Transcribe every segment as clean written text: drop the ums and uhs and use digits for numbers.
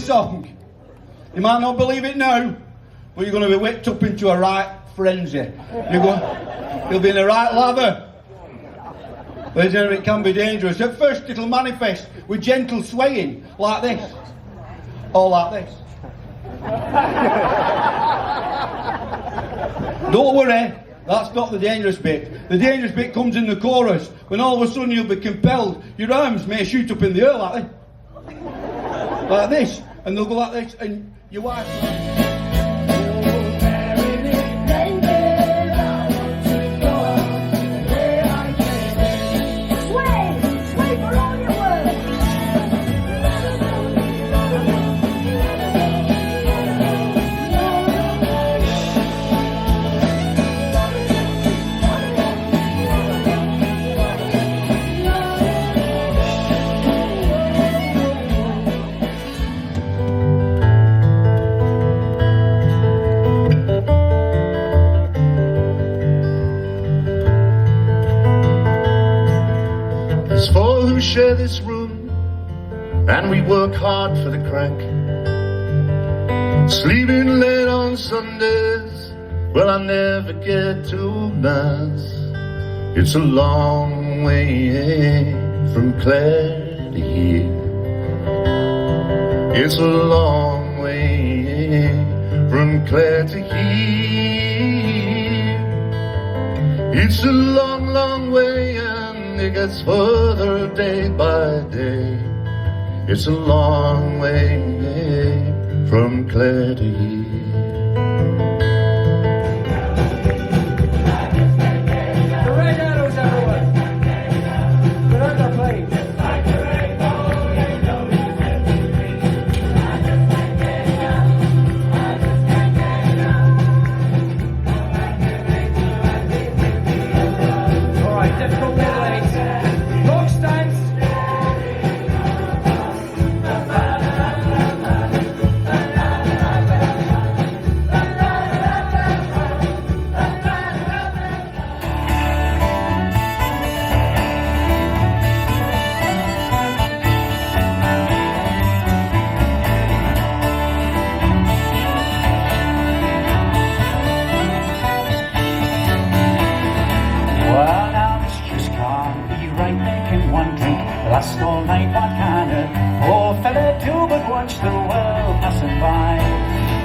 song. You might not believe it now, but you're going to be whipped up into a right frenzy. You'll be in a right lather. Ladies and gentlemen, it can be dangerous. At first it'll manifest with gentle swaying, like this. Or like this. Don't worry, that's not the dangerous bit. The dangerous bit comes in the chorus, when all of a sudden you'll be compelled, your arms may shoot up in the air like this. Like this. And they'll go like this, and your wife... Share this room, and we work hard for the crack. Sleeping late on Sundays, well, I never get to mass. It's a long way from Clare to here. It's a long way from Clare to here. It's a long, long way, it gets further day by day. It's a long way from Clare to here. Last all night, what can a poor fella do but watch the world passing by?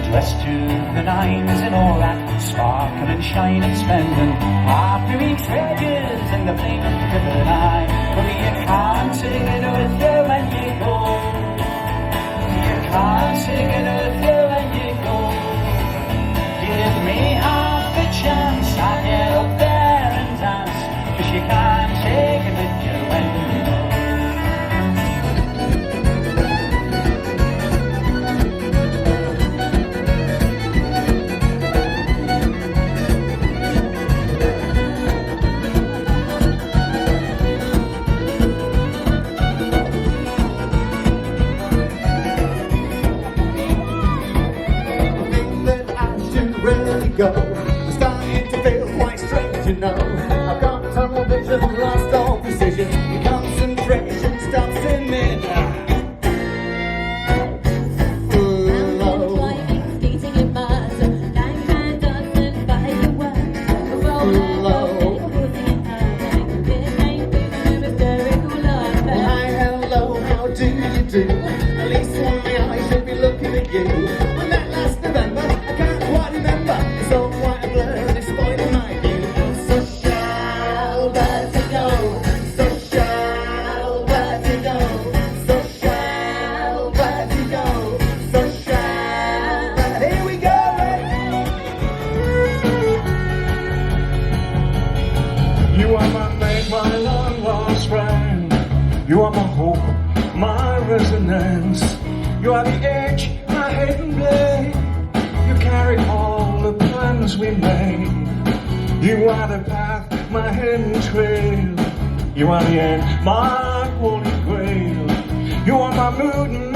Dressed to the nines in all that sparkle and shine and spending half your week's wages in the blink of an eye. But you can't sing it with you when you go. You can't sing it with you when you go. Give me half a chance, I'll get up there and dance, 'cause you can't take it with you when you go. Go. I'm starting to feel quite strange, you know. I've got tunnel vision, lost all precision. Your concentration stops in mid-air. At least one of my eyes should be looking at you. When that last November, I can't quite remember. It's all quite a blur and it's spoiling my view. So shall where to go? So shall where to go? So shall where to go? So shall here we go. You are my mate, my long lost friend. You are my hope, my resonance. You are the edge, my hidden blade. You carry all the plans we made. You are the path, my hidden trail. You are the end, my holy grail. You are my mood and